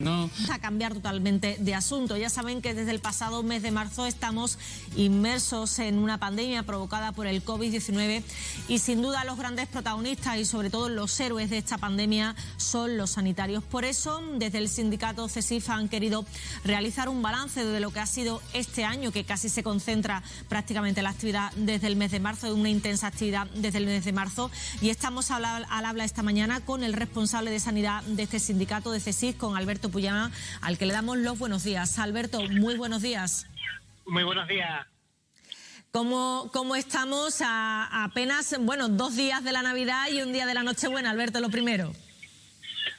No. A cambiar totalmente de asunto. Ya saben que desde el pasado mes de marzo estamos inmersos en una pandemia provocada por el COVID-19 y sin duda los grandes protagonistas y sobre todo los héroes de esta pandemia son los sanitarios. Por eso desde el sindicato CESIF han querido realizar un balance de lo que ha sido este año, que casi se concentra prácticamente la actividad desde el mes de marzo, de una intensa actividad desde el mes de marzo, y estamos al habla esta mañana con el responsable de sanidad de este sindicato de CESIF, con Alberto Puyana, al que le damos los buenos días. Alberto, muy buenos días. Muy buenos días. ¿Cómo estamos a apenas, 2 días de la Navidad y un día de la Nochebuena, Alberto, lo primero?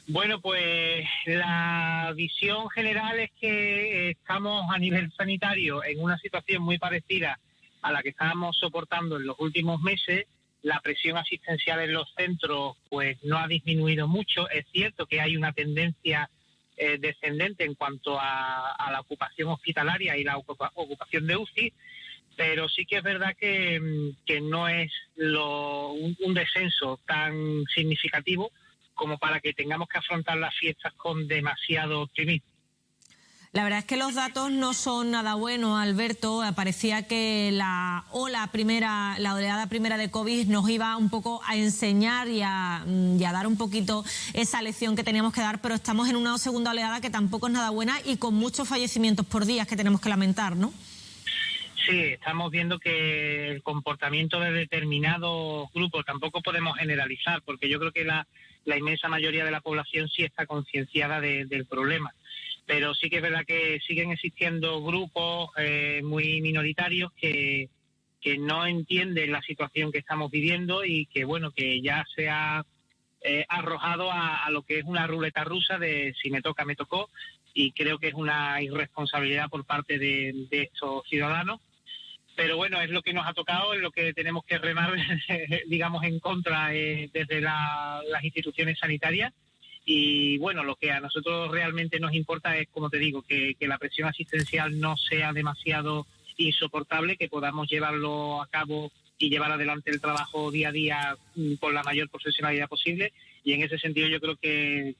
Bueno, pues la visión general es que estamos a nivel sanitario en una situación muy parecida a la que estábamos soportando en los últimos meses. La presión asistencial en los centros pues no ha disminuido mucho. Es cierto que hay una tendencia descendente en cuanto a la ocupación hospitalaria y la ocupación de UCI, pero sí que es verdad que no es un descenso tan significativo como para que tengamos que afrontar las fiestas con demasiado optimismo. La verdad es que los datos no son nada buenos, Alberto. Parecía que la oleada primera de COVID nos iba un poco a enseñar y a dar un poquito esa lección que teníamos que dar, pero estamos en una segunda oleada que tampoco es nada buena y con muchos fallecimientos por día que tenemos que lamentar, ¿no? Sí, estamos viendo que el comportamiento de determinados grupos, tampoco podemos generalizar, porque yo creo que la inmensa mayoría de la población sí está concienciada del problema. Pero sí que es verdad que siguen existiendo grupos muy minoritarios que no entienden la situación que estamos viviendo y que, bueno, que ya se ha arrojado a lo que es una ruleta rusa de si me toca, me tocó, y creo que es una irresponsabilidad por parte de estos ciudadanos. Pero bueno, es lo que nos ha tocado, es lo que tenemos que remar, digamos, en contra desde las instituciones sanitarias. Y bueno, lo que a nosotros realmente nos importa es, como te digo, que la presión asistencial no sea demasiado insoportable, que podamos llevarlo a cabo y llevar adelante el trabajo día a día con la mayor profesionalidad posible. Y en ese sentido yo creo que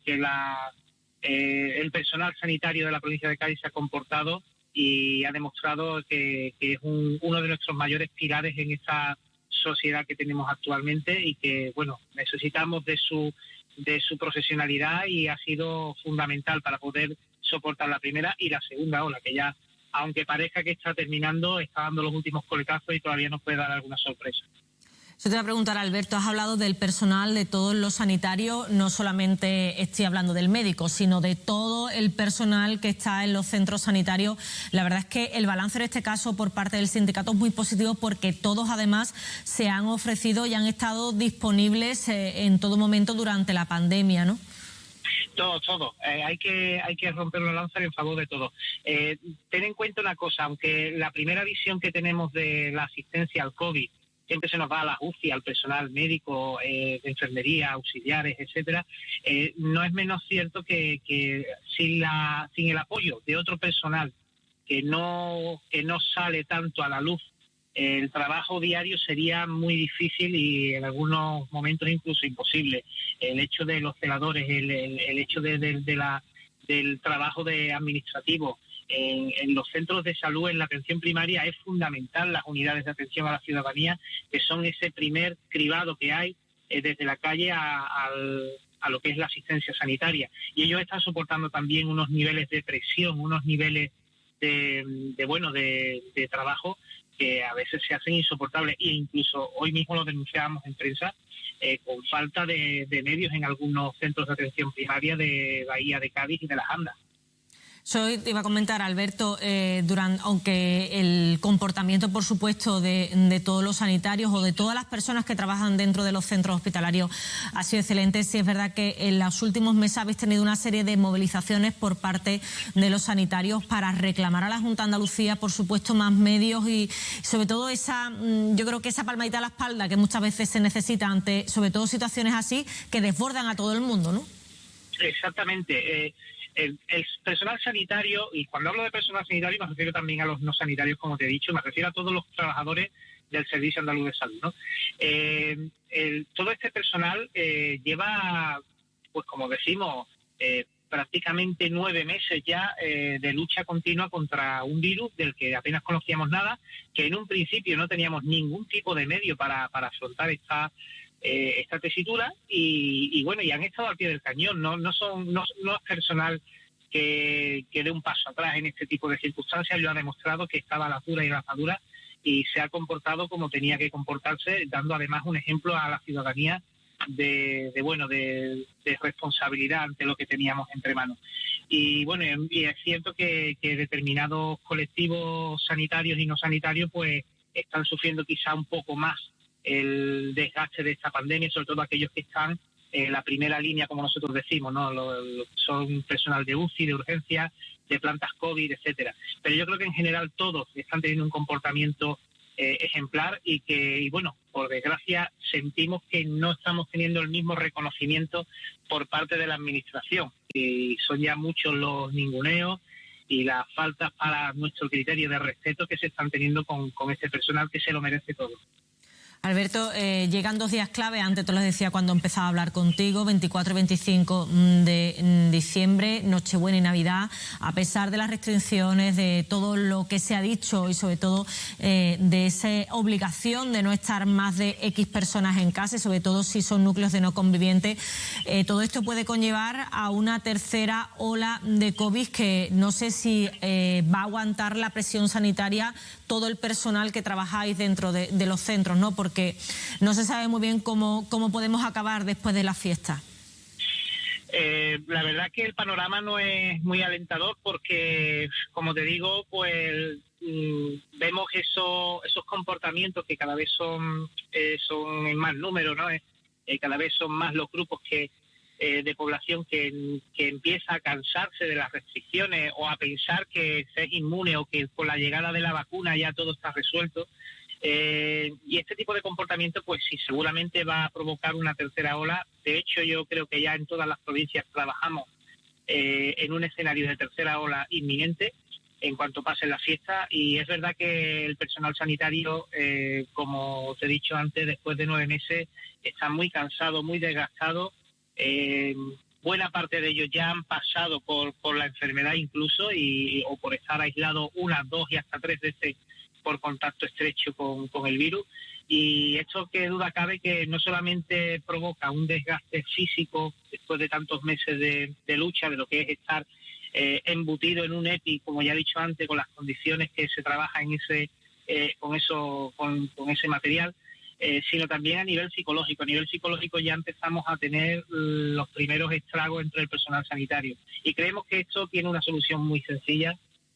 el personal sanitario de la provincia de Cádiz se ha comportado y ha demostrado que es uno de nuestros mayores pilares en esta sociedad que tenemos actualmente y que, bueno, necesitamos de su profesionalidad y ha sido fundamental para poder soportar la primera y la segunda ola, que ya, aunque parezca que está terminando, está dando los últimos coletazos y todavía nos puede dar alguna sorpresa. Yo te voy a preguntar, Alberto, has hablado del personal, de todos los sanitarios, no solamente estoy hablando del médico, sino de todo el personal que está en los centros sanitarios. La verdad es que el balance en este caso por parte del sindicato es muy positivo porque todos además se han ofrecido y han estado disponibles en todo momento durante la pandemia, ¿no? Todo. Hay que romper una lanza en favor de todo. Ten en cuenta una cosa, aunque la primera visión que tenemos de la asistencia al COVID siempre se nos va a la UCI, al personal médico, de enfermería, auxiliares, etcétera, no es menos cierto que sin el apoyo de otro personal que no sale tanto a la luz, el trabajo diario sería muy difícil y en algunos momentos incluso imposible. El hecho de los celadores, el hecho del trabajo de administrativo en los centros de salud, en la atención primaria, es fundamental las unidades de atención a la ciudadanía, que son ese primer cribado que hay desde la calle a lo que es la asistencia sanitaria. Y ellos están soportando también unos niveles de presión, unos niveles de trabajo que a veces se hacen insoportables, e incluso hoy mismo lo denunciábamos en prensa, con falta de medios en algunos centros de atención primaria de Bahía de Cádiz y de las Andas. Yo te iba a comentar, Alberto, aunque el comportamiento, por supuesto, de todos los sanitarios o de todas las personas que trabajan dentro de los centros hospitalarios ha sido excelente, sí es verdad que en los últimos meses habéis tenido una serie de movilizaciones por parte de los sanitarios para reclamar a la Junta de Andalucía, por supuesto, más medios y sobre todo yo creo que esa palmadita a la espalda que muchas veces se necesita ante, sobre todo, situaciones así que desbordan a todo el mundo, ¿no? Exactamente. El personal sanitario, y cuando hablo de personal sanitario me refiero también a los no sanitarios, como te he dicho, me refiero a todos los trabajadores del Servicio Andaluz de Salud, ¿no? Todo este personal lleva, pues como decimos, prácticamente 9 meses ya de lucha continua contra un virus del que apenas conocíamos nada, que en un principio no teníamos ningún tipo de medio para afrontar esta tesitura y bueno, y han estado al pie del cañón, no es personal que dé un paso atrás en este tipo de circunstancias, lo ha demostrado que estaba a la altura y a la altura y se ha comportado como tenía que comportarse, dando además un ejemplo a la ciudadanía de responsabilidad ante lo que teníamos entre manos. Y bueno, y es cierto que determinados colectivos sanitarios y no sanitarios pues están sufriendo quizá un poco más el desgaste de esta pandemia, sobre todo aquellos que están en la primera línea, como nosotros decimos, ¿no? Son personal de UCI, de urgencia, de plantas COVID, etcétera. Pero yo creo que en general todos están teniendo un comportamiento ejemplar y bueno, por desgracia sentimos que no estamos teniendo el mismo reconocimiento por parte de la administración. Y son ya muchos los ninguneos y las faltas para nuestro criterio de respeto que se están teniendo con este personal que se lo merece todo. Alberto, llegan 2 días clave, antes te lo decía cuando empezaba a hablar contigo, 24 y 25 de diciembre, Nochebuena y Navidad, a pesar de las restricciones, de todo lo que se ha dicho y sobre todo de esa obligación de no estar más de X personas en casa, y sobre todo si son núcleos de no convivientes, todo esto puede conllevar a una tercera ola de COVID que no sé si va a aguantar la presión sanitaria todo el personal que trabajáis dentro de los centros, ¿no? Porque no se sabe muy bien cómo podemos acabar después de la fiesta. La verdad que el panorama no es muy alentador porque, como te digo, pues vemos esos comportamientos que cada vez son en más número, ¿no? Cada vez son más los grupos de población que empieza a cansarse de las restricciones o a pensar que se es inmune o que con la llegada de la vacuna ya todo está resuelto. Y este tipo de comportamiento pues sí, seguramente va a provocar una tercera ola. De hecho, yo creo que ya en todas las provincias trabajamos en un escenario de tercera ola inminente en cuanto pase la fiesta, y es verdad que el personal sanitario, como te he dicho antes, después de 9 meses está muy cansado, muy desgastado. Buena parte de ellos ya han pasado por la enfermedad incluso o por estar aislados 1, 2 y hasta 3 veces por contacto estrecho con el virus, y esto que duda cabe que no solamente provoca un desgaste físico después de tantos meses de lucha, de lo que es estar embutido en un EPI, como ya he dicho antes, con las condiciones que se trabaja en con ese material, sino también a nivel psicológico. A nivel psicológico ya empezamos a tener los primeros estragos entre el personal sanitario, y creemos que esto tiene una solución muy sencilla,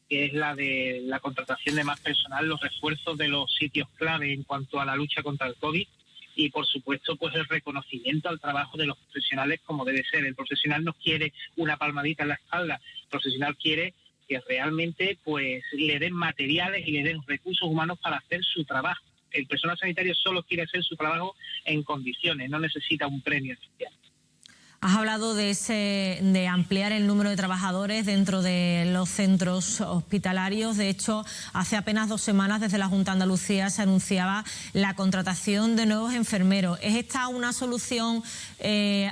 que es la de la contratación de más personal, los refuerzos de los sitios clave en cuanto a la lucha contra el COVID y, por supuesto, pues el reconocimiento al trabajo de los profesionales como debe ser. El profesional no quiere una palmadita en la espalda, el profesional quiere que realmente pues le den materiales y le den recursos humanos para hacer su trabajo. El personal sanitario solo quiere hacer su trabajo en condiciones, no necesita un premio especial. Has hablado de ampliar el número de trabajadores dentro de los centros hospitalarios. De hecho, hace apenas 2 semanas desde la Junta de Andalucía se anunciaba la contratación de nuevos enfermeros. ¿Es esta una solución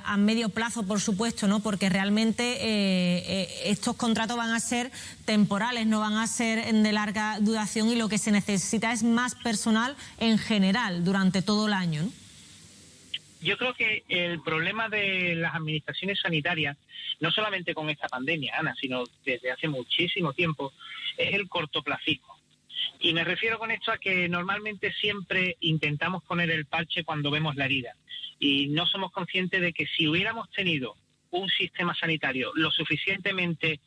a medio plazo, por supuesto, ¿no? Porque realmente estos contratos van a ser temporales, no van a ser de larga duración, y lo que se necesita es más personal en general durante todo el año, ¿no? Yo creo que el problema de las administraciones sanitarias, no solamente con esta pandemia, Ana, sino desde hace muchísimo tiempo, es el cortoplacismo. Y me refiero con esto a que normalmente siempre intentamos poner el parche cuando vemos la herida. Y no somos conscientes de que si hubiéramos tenido un sistema sanitario lo suficientemente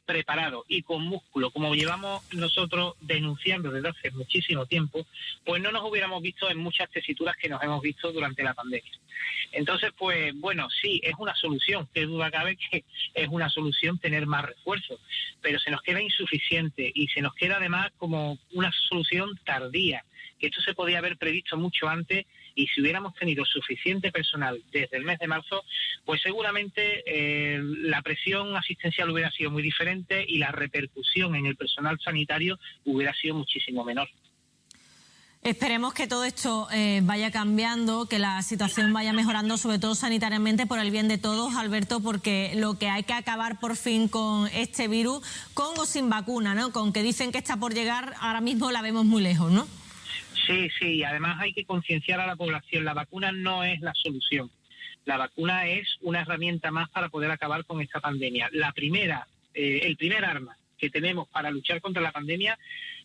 preparado y con músculo, como llevamos nosotros denunciando desde hace muchísimo tiempo, pues no nos hubiéramos visto en muchas tesituras que nos hemos visto durante la pandemia. Entonces, pues bueno, sí, es una solución, qué duda cabe que es una solución tener más refuerzos, pero se nos queda insuficiente y se nos queda además como una solución tardía, que esto se podía haber previsto mucho antes, y si hubiéramos tenido suficiente personal desde el mes de marzo, pues seguramente la presión asistencial hubiera sido muy diferente y la repercusión en el personal sanitario hubiera sido muchísimo menor. Esperemos que todo esto vaya cambiando, que la situación vaya mejorando, sobre todo sanitariamente, por el bien de todos, Alberto, porque lo que hay que acabar por fin con este virus, con o sin vacuna, ¿no? Con que dicen que está por llegar, ahora mismo la vemos muy lejos, ¿no? Sí, sí, además hay que concienciar a la población. La vacuna no es la solución. La vacuna es una herramienta más para poder acabar con esta pandemia. El primer arma que tenemos para luchar contra la pandemia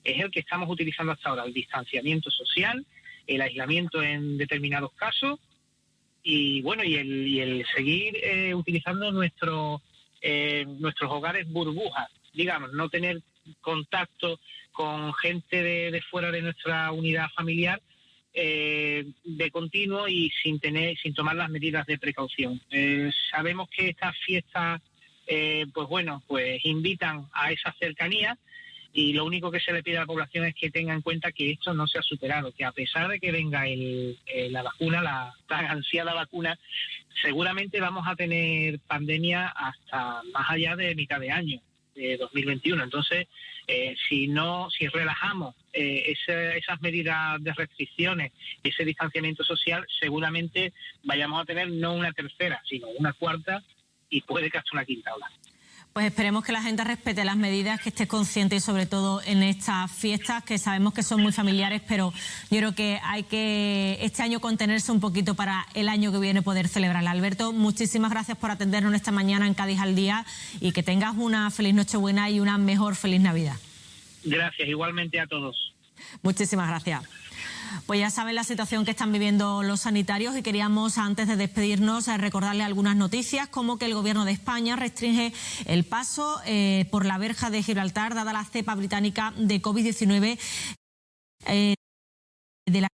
es el que estamos utilizando hasta ahora, el distanciamiento social, el aislamiento en determinados casos y bueno, y el seguir utilizando nuestros hogares burbujas, digamos, no tener contacto con gente de fuera de nuestra unidad familiar de continuo y sin tomar las medidas de precaución. Sabemos que estas fiestas pues invitan a esa cercanía y lo único que se le pide a la población es que tenga en cuenta que esto no se ha superado, que a pesar de que venga la vacuna, la tan ansiada vacuna, seguramente vamos a tener pandemia hasta más allá de mitad de año, de 2021. Entonces, si relajamos esas medidas de restricciones, ese distanciamiento social, seguramente vayamos a tener no una tercera, sino una cuarta y puede que hasta una quinta ola. Pues esperemos que la gente respete las medidas, que esté consciente y sobre todo en estas fiestas que sabemos que son muy familiares, pero yo creo que hay que este año contenerse un poquito para el año que viene poder celebrarla. Alberto, muchísimas gracias por atendernos esta mañana en Cádiz al Día y que tengas una feliz Nochebuena y una mejor feliz Navidad. Gracias, igualmente a todos. Muchísimas gracias. Pues ya saben la situación que están viviendo los sanitarios y queríamos, antes de despedirnos, recordarle algunas noticias, como que el Gobierno de España restringe el paso por la verja de Gibraltar, dada la cepa británica de COVID-19 de la